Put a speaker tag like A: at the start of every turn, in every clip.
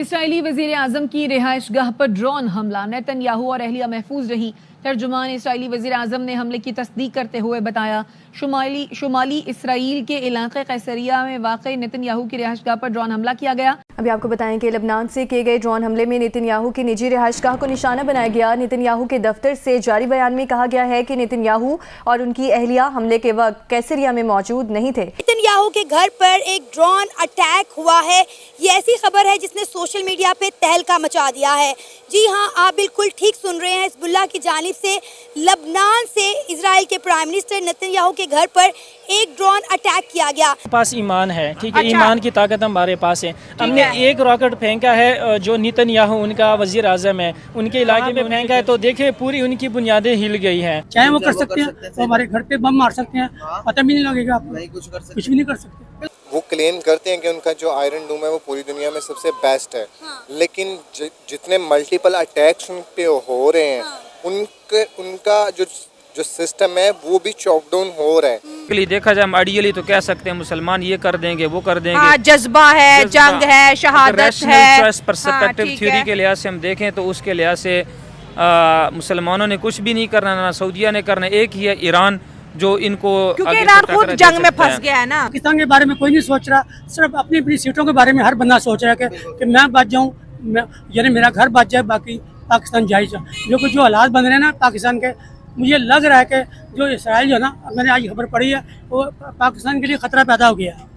A: Israeli वजीर आजम की रिहाइशगाह पर ड्रोन हमला, नेतन्याहू और अहलिया महफूज रही। तर्जुमान इसराइली वजीर आजम ने हमले की तस्दीक करते हुए बताया, शुमाली इसराइल के इलाके कैसरिया में वाक़ई नेतन्याहू की रिहाइशगाह पर ड्रोन हमला किया गया।
B: अभी आपको बताएं कि लबनान से किए गए ड्रोन हमले में नेतन्याहू की निजी रिहाइशगाह को निशाना बनाया गया। नेतन्याहू के दफ्तर से जारी बयान में कहा गया है कि नेतन्याहू और उनकी अहलिया हमले के वक्त कैसरिया में मौजूद नहीं थे।
C: नेतन्याहू के घर पर एक ड्रोन अटैक हुआ है, ये ऐसी खबर है जिसने सोशल मीडिया पे तहलका मचा दिया है। जी हाँ, आप बिल्कुल ठीक सुन रहे हैं। हिजबुल्लाह की जानिब से लबनान से इजराइल के प्राइम मिनिस्टर नेतन्याहू के घर पर एक ड्रोन अटैक किया गया।
D: पास ईमान है, ठीक है। ईमान की ताकत हमारे पास है। हमने एक रॉकेट फेंका है जो नेतन्याहू उनका वजीर आजम है, उनके इलाके में फेंका है, तो देखिए पूरी उनकी बुनियादें हिल गई हैं।
E: चाहे वो कर सकते हैं, वो हमारे घर पे बम मार सकते हैं, पता भी नहीं लगेगा आपको, नहीं कुछ भी नहीं कर सकते।
F: वो क्लेम करते हैं कि उनका जो आयरन डोम है वो पूरी दुनिया में सबसे बेस्ट है, लेकिन जितने मल्टीपल अटैक्स उन पे हो रहे हैं, उनका जो सिस्टम है वो भी चॉक डाउन हो रहा है।
G: देखा जाए, हम आइडियली तो कह सकते हैं मुसलमान ये कर देंगे, वो कर देंगे।
H: जज्बा है, जंग है, शहादत है।
G: पर्सपेक्टिव थ्योरी के लिहाज से हम देखें तो उसके लिहाज से मुसलमानों ने कुछ भी नहीं करना, ना सऊदिया ने करना। एक ही है ईरान जो इनको,
H: क्योंकि ईरान खुद जंग में फंस गया है ना।
E: पाकिस्तान के बारे में कोई नहीं सोच रहा, सिर्फ अपनी अपनी सीटों के बारे में हर बंदा सोच रहा है कि मैं बच जाऊँ, यानी मेरा घर बच जाए, बाकी पाकिस्तान जाए। जो हालात बन रहे हैं ना पाकिस्तान के, मुझे लग रहा है कि जो इसराइल जो है ना, मैंने आज खबर पढ़ी है, वो पाकिस्तान के लिए खतरा पैदा हो गया है।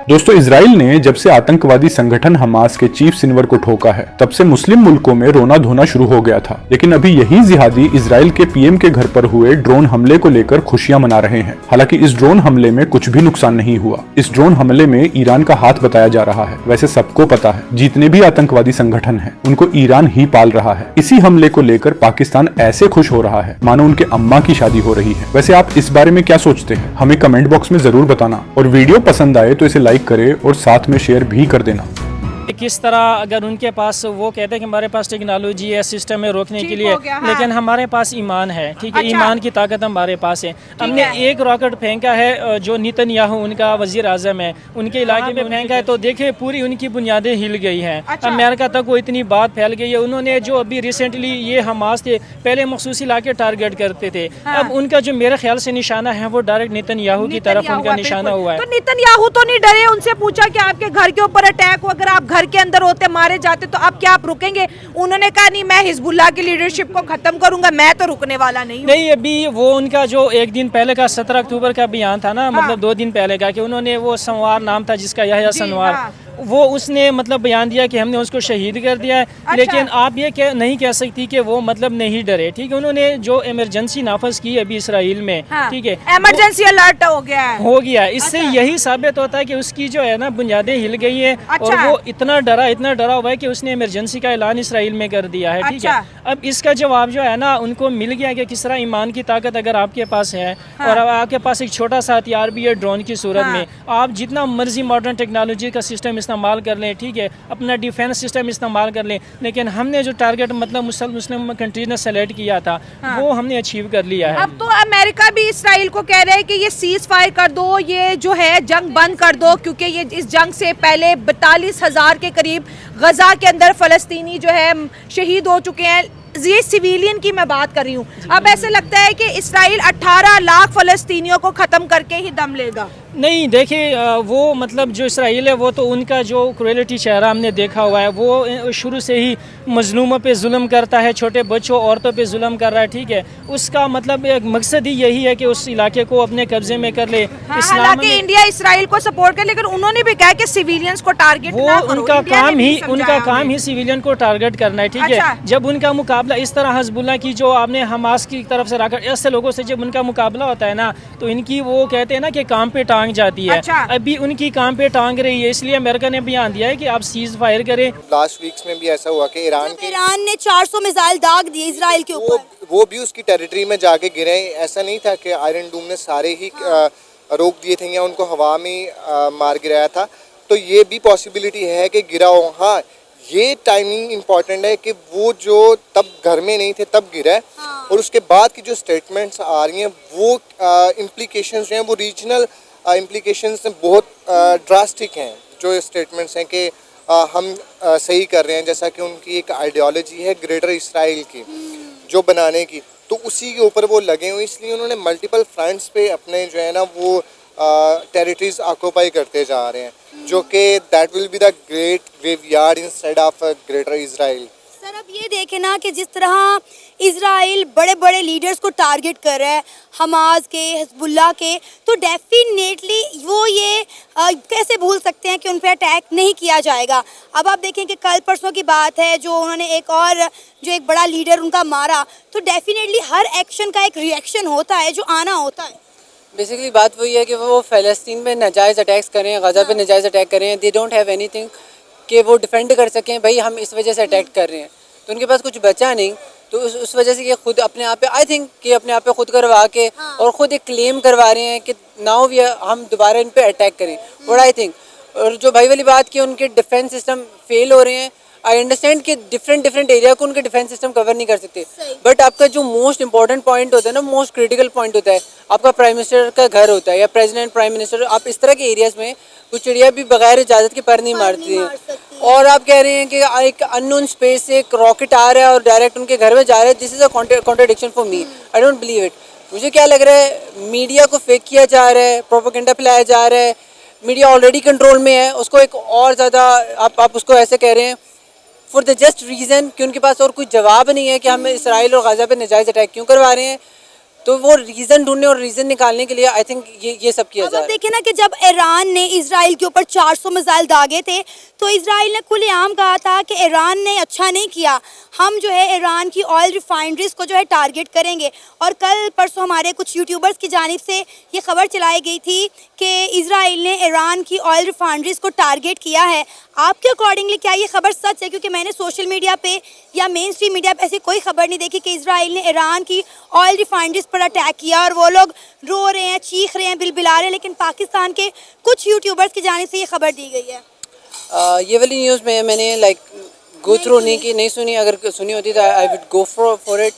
I: दोस्तों, इजराइल ने जब से आतंकवादी संगठन हमास के चीफ सिनवर को ठोका है, तब से मुस्लिम मुल्कों में रोना धोना शुरू हो गया था। लेकिन अभी यही जिहादी इजराइल के पीएम के घर पर हुए ड्रोन हमले को लेकर खुशियां मना रहे हैं। हालांकि इस ड्रोन हमले में कुछ भी नुकसान नहीं हुआ। इस ड्रोन हमले में ईरान का हाथ बताया जा रहा है। वैसे सबको पता है, जितने भी आतंकवादी संगठन है उनको ईरान ही पाल रहा है। इसी हमले को लेकर पाकिस्तान ऐसे खुश हो रहा है मानो उनके अम्मा की शादी हो रही है। वैसे आप इस बारे में क्या सोचते हैं, हमें कमेंट बॉक्स में जरूर बताना, और वीडियो पसंद आए तो इसे लाइक करें और साथ में शेयर भी कर देना।
D: किस तरह अगर उनके पास, वो कहते हैं कि हमारे पास टेक्नोलॉजी है, सिस्टम है रोकने के लिए, लेकिन हमारे पास ईमान है, ठीक है। ईमान की ताकत हमारे पास है। हमने एक रॉकेट फेंका है जो नेतन्याहू उनका वजीर आजम है, उनके इलाके में फेंका है, तो देखिए पूरी उनकी बुनियादें हिल गई हैं। अमेरिका तक वो इतनी बात फैल गई है। उन्होंने जो अभी रिसेंटली ये हमास थे, पहले मखसूस इलाके टारगेट करते थे, अब उनका जो मेरे ख्याल से निशाना है वो डायरेक्ट नेतन्याहू की तरफ उनका निशाना हुआ है।
H: तो नेतन्याहू तो नहीं डरे, उनसे पूछा कि आपके घर के ऊपर अटैक हो, अगर आप घर के अंदर होते, मारे जाते, तो अब क्या आप रुकेंगे? उन्होंने कहा नहीं, मैं हिजबुल्लाह की लीडरशिप को खत्म करूंगा, मैं तो रुकने वाला नहीं हूं।
D: नहीं, अभी वो उनका जो एक दिन पहले का 17 अक्टूबर का बयान था ना, मतलब 2 दिन पहले का, कि उन्होंने वो संवार नाम था जिसका, यहया संवार, वो उसने मतलब बयान दिया कि हमने उसको शहीद कर दिया है। लेकिन आप ये नहीं कह सकती कि वो मतलब नहीं डरे, ठीक है। उन्होंने जो इमरजेंसी नाफज की अभी इसराइल में, ठीक है,
H: इमरजेंसी अलर्ट हो गया।
D: इससे यही साबित होता है कि उसकी जो है ना बुनियादें हिल गई है, और वो इतना डरा हुआ है कि उसने इमरजेंसी का ऐलान इसराइल में कर दिया है, ठीक है। अब इसका जवाब जो है ना उनको मिल गया कि किस तरह ईमान की ताकत अगर आपके पास है, और आपके पास एक छोटा सा हथियार भी है ड्रोन की सूरत में, आप जितना मर्जी मॉडर्न टेक्नोलॉजी का सिस्टम इस्तेमाल कर लें, ठीक है, अपना डिफेंस सिस्टम इस्तेमाल कर लें, लेकिन हमने जो टारगेट मतलब मुस्लिम कंट्रीज ने सेलेक्ट किया था, वो हमने अचीव कर लिया है।
H: अब तो अमेरिका भी इसराइल को कह रहे हैं कि ये सीज फायर कर दो, ये जो है जंग बंद कर दो, क्योंकि ये इस जंग से पहले 42,000 के करीब गजा के अंदर फलस्तीनी जो है शहीद हो चुके हैं। ये सिविलियन की मैं बात कर रही हूँ। अब ऐसे लगता है कि इसराइल 18 लाख फलस्तीनियों को खत्म करके ही दम लेगा।
D: नहीं, देखिए, वो मतलब जो इसराइल है वो तो उनका जो क्रूएलिटी चेहरा हमने देखा हुआ है, वो शुरू से ही मजलूमों पे जुल्म करता है, छोटे बच्चों औरतों पे जुल्म कर रहा है, ठीक है। उसका मतलब एक मकसद ही यही है कि उस इलाके को अपने कब्जे में कर ले।
H: हालांकि इंडिया इसराइल को सपोर्ट करे, लेकिन उन्होंने भी कहा कि सिविलियंस को टारगेट ना करो।
D: उनका काम ही सिविलियन को टारगेट करना है, ठीक है। जब उनका मुकाबला इस तरह हिजबुल्लाह की जो आपने हमास की तरफ से रखा, ऐसे लोगों से जब उनका मुकाबला होता है ना, तो इनकी वो कहते हैं ना कि काम पे टांग जाती है। अभी उनकी काम पे टांग रही है, इसलिए अमेरिका ने बयान दिया है कि आप सीज फायर करें।
F: लास्ट वीक्स में भी ऐसा हुआ कि
C: ईरान ने 400 मिसाइल दाग दिए इसराइल के ऊपर,
F: वो भी उसकी टेरिटरी में जाके गिरे। ऐसा नहीं था कि आयरन डोम ने सारे ही रोक दिए थे या उनको हवा में मार गिराया था, तो ये भी पॉसिबिलिटी है कि गिरा हो। हाँ, ये टाइमिंग इम्पॉर्टेंट है कि वो जो तब घर में नहीं थे तब गिरा है, और उसके बाद की जो स्टेटमेंट्स आ रही हैं वो इम्प्लीकेशंस जो हैं वो रीजनल इम्प्लीकेशंस बहुत ड्रास्टिक हैं जो स्टेटमेंट्स हैं कि हम सही कर रहे हैं, जैसा कि उनकी एक आइडियोलॉजी है ग्रेटर इसराइल की जो बनाने की, तो उसी के ऊपर वो लगे हुए, इसलिए उन्होंने मल्टीपल फ्रंट्स पे अपने जो है ना वो टेरिटरीज ऑक्यूपाई करते जा रहे हैं, जो कि that will be the great graveyard instead of greater Israel.
C: Sir अब ये देखें ना कि जिस तरह इजराइल बड़े बड़े लीडर्स को टारगेट कर रहा है, हमास के, हिजबुल्लाह के, तो डेफिनेटली वो ये कैसे भूल सकते हैं कि उन पर अटैक नहीं किया जाएगा। अब आप देखें कि कल परसों की बात है जो उन्होंने एक बड़ा लीडर उनका मारा, तो डेफिनेटली हर एक्शन का एक रिएक्शन होता है जो आना होता है।
J: बेसिकली बात वही है कि वो फ़लस्तीन में नाजायज़ अटैक्स करें, गज़ा पे नाजायज़ अटैक करें, दे डोंट हैव एनीथिंग कि वो डिफेंड कर सकें, भाई हम इस वजह से अटैक कर रहे हैं, तो उनके पास कुछ बचा नहीं, तो उस वजह से ये खुद अपने आप पे आई थिंक कि अपने आप पे खुद करवा के और ख़ुद एक क्लेम करवा रहे हैं कि नाउ वी हम दोबारा इन पे अटैक करें, और आई थिंक और जो भाई वाली बात की उनके डिफेंस सिस्टम फेल हो रहे हैं, आई अंडरस्टैंड कि डिफरेंट एरिया को उनके डिफेंस सिस्टम कवर नहीं कर सकते, बट आपका जो मोस्ट इंपॉर्टेंट पॉइंट होता है ना, मोस्ट क्रिटिकल पॉइंट होता है, आपका प्राइम मिनिस्टर का घर होता है या प्रेसिडेंट प्राइम मिनिस्टर, आप इस तरह के एरियाज़ में कुछ चिड़िया भी बगैर इजाज़त के पर नहीं मारती हैं, और आप कह रहे हैं कि एक अननोन स्पेस से एक रॉकेट आ रहा है और डायरेक्ट उनके घर में जा रहा है, this is a contradiction for me, I don't believe it. मुझे क्या लग रहा है, मीडिया को फेक किया जा रहा है, प्रोपेगेंडा फैलाया जा रहा है, मीडिया ऑलरेडी कंट्रोल में है, उसको एक और ज़्यादा आप उसको ऐसे कह रहे हैं फॉर द जस्ट रीज़न कि उनके पास और कोई जवाब नहीं है कि हम इसराइल और गज़ा पे नाजायज़ अटैक क्यों करवा रहे हैं, तो वो रीज़न ढूंढने और रीज़न निकालने के लिए आई थिंक ये सब किया जा रहा है।
C: देखिए ना कि जब ईरान ने इजराइल के ऊपर 400 मिसाइल दागे थे, तो इजराइल ने खुलेआम कहा था कि ईरान ने अच्छा नहीं किया, हम जो है ईरान की ऑयल रिफाइनरीज को जो है टारगेट करेंगे, और कल परसों हमारे कुछ यूट्यूबर्स की जानिब से ये खबर चलाई गई थी कि इजराइल ने ईरान की ऑयल रिफाइनरीज को टारगेट किया है। आपके अकॉर्डिंगली क्या ये खबर सच है? क्योंकि मैंने सोशल मीडिया पे या मेन स्ट्रीम मीडिया पे ऐसी कोई खबर नहीं देखी कि इजराइल ने ईरान की ऑयल रिफाइनरीज पर अटैक किया और वो लोग रो रहे हैं, चीख रहे हैं, बिलबिला रहे हैं, लेकिन पाकिस्तान के कुछ यूट्यूबर्स की जानिब से ये खबर दी गई है।
J: ये वाली न्यूज़ में मैंने गो थ्रू नहीं सुनी, अगर सुनी होती तो I would go for it,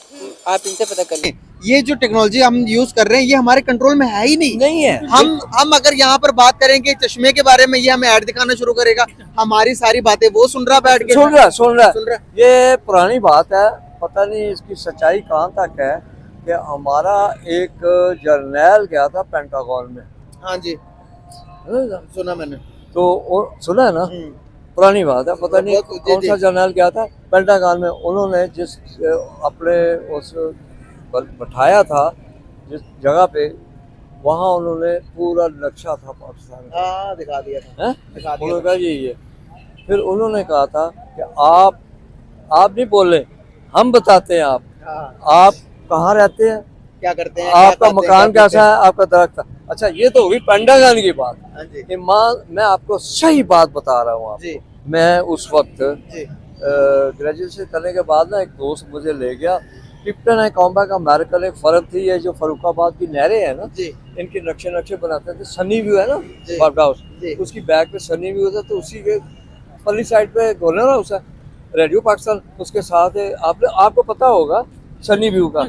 J: आप इनसे पता कर लें।
K: ये जो टेक्नोलॉजी हम यूज कर रहे हैं ये हमारे कंट्रोल में है ही नहीं है। हम अगर यहाँ पर बात करेंगे चश्मे के बारे में, ये हमें ऐड दिखाना शुरू करेगा, हमारी सारी बातें वो सुन रहा बैठ के
L: सुन रहा। ये पुरानी बात है, पता नहीं इसकी सच्चाई कहाँ तक है कि हमारा एक जर्नैल गया था पेंटागन में।
K: हाँ जी सुना मैंने,
L: तो सुना है ना, पुरानी बात है, पता नहीं कौन सा जर्नल गया था पेंटागन में, उन्होंने जिस अपने उस बैठाया था जिस जगह पे, वहाँ उन्होंने पूरा नक्शा था पाकिस्तान का,
K: दिखा दिया था,
L: उन्होंने कहा यही है। फिर उन्होंने कहा था कि आप नहीं बोले, हम बताते हैं आप कहाँ रहते हैं,
K: क्या करते हैं,
L: आपका मकान कैसा है, आपका दरख्त। अच्छा ये तो हुई पेंटागन की बात। मैं आपको सही बात बता रहा हूँ आपको। मैं उस वक्त ग्रेजुएशन करने के बाद ना एक दोस्त मुझे ले गया, टिप्टन है कॉम्बैक अमेरिकन एक फर्म थी, ये जो फरुखाबाद की नहरें हैं ना, इनके नक्शे बनाते थे, सनी व्यू है ना वर्क हाउस, उसकी बैक पे सनी व्यू था, तो उसी के पल्ली साइड पे गोलर हाउस है, रेडियो पाकिस्तान उसके साथ है, आपको पता होगा सनी व्यू का।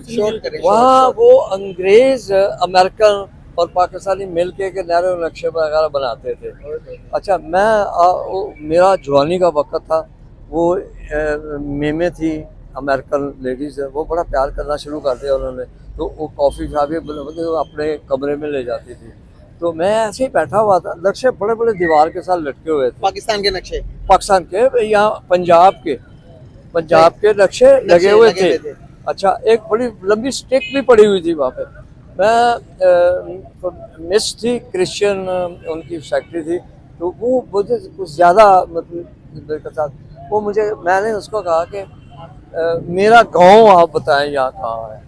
L: वहाँ वो अंग्रेज अमेरिकन और पाकिस्तानी मिलके के नहरों नक्शे वगैरह बनाते थे। अच्छा मेरा जवानी का वक्त था, वो मेमे थी अमेरिकन लेडीज़ है, वो बड़ा प्यार करना शुरू कर दिया उन्होंने, तो वो कॉफ़ी शाफी अपने कमरे में ले जाती थी, तो मैं ऐसे ही बैठा हुआ था, नक्शे बड़े बड़े दीवार के साथ लटके हुए थे,
K: पाकिस्तान के नक्शे,
L: पाकिस्तान के, यहाँ पंजाब के नक्शे लगे हुए थे। अच्छा एक बड़ी लंबी स्टिक भी पड़ी हुई थी वहाँ पे। मैं मिस थी क्रिश्चियन, उनकी फैक्ट्री थी, तो वो मुझे कुछ ज़्यादा मतलब वो मैंने उसको कहा कि मेरा गांव आप बताएं यहाँ कहाँ है।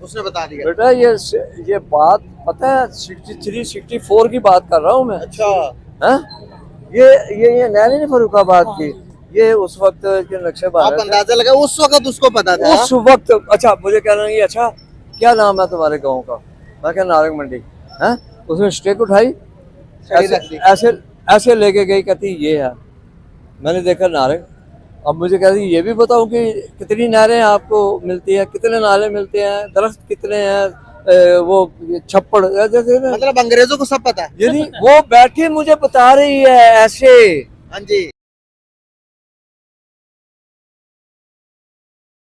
K: उसने बता दिया
L: बेटा ये बात पता है 63-64 की बात कर रहा हूँ मैं।
K: अच्छा
L: है ये नहर नहीं फरुखाबाद की, ये उस वक्त के नक्शे
K: आप अंदाजा लगा उस वक्त उसको पता था?
L: उस वक्त। अच्छा मुझे कह रहे हैं अच्छा क्या नाम है तुम्हारे गाँव का? मैं क्या नारंग मंडी है। उसने स्टेक उठाई ऐसे लेके गई, कहती ये है। मैंने देखा नारंग। अब मुझे कहती ये भी बताऊं कि कितनी नहरें आपको मिलती है, कितने नाले मिलते हैं, दरख्त कितने हैं, वो छप्पड़
K: मतलब अंग्रेजों को सब पता है।
L: यानी वो बैठी मुझे बता रही है ऐसे।
K: हाँ जी।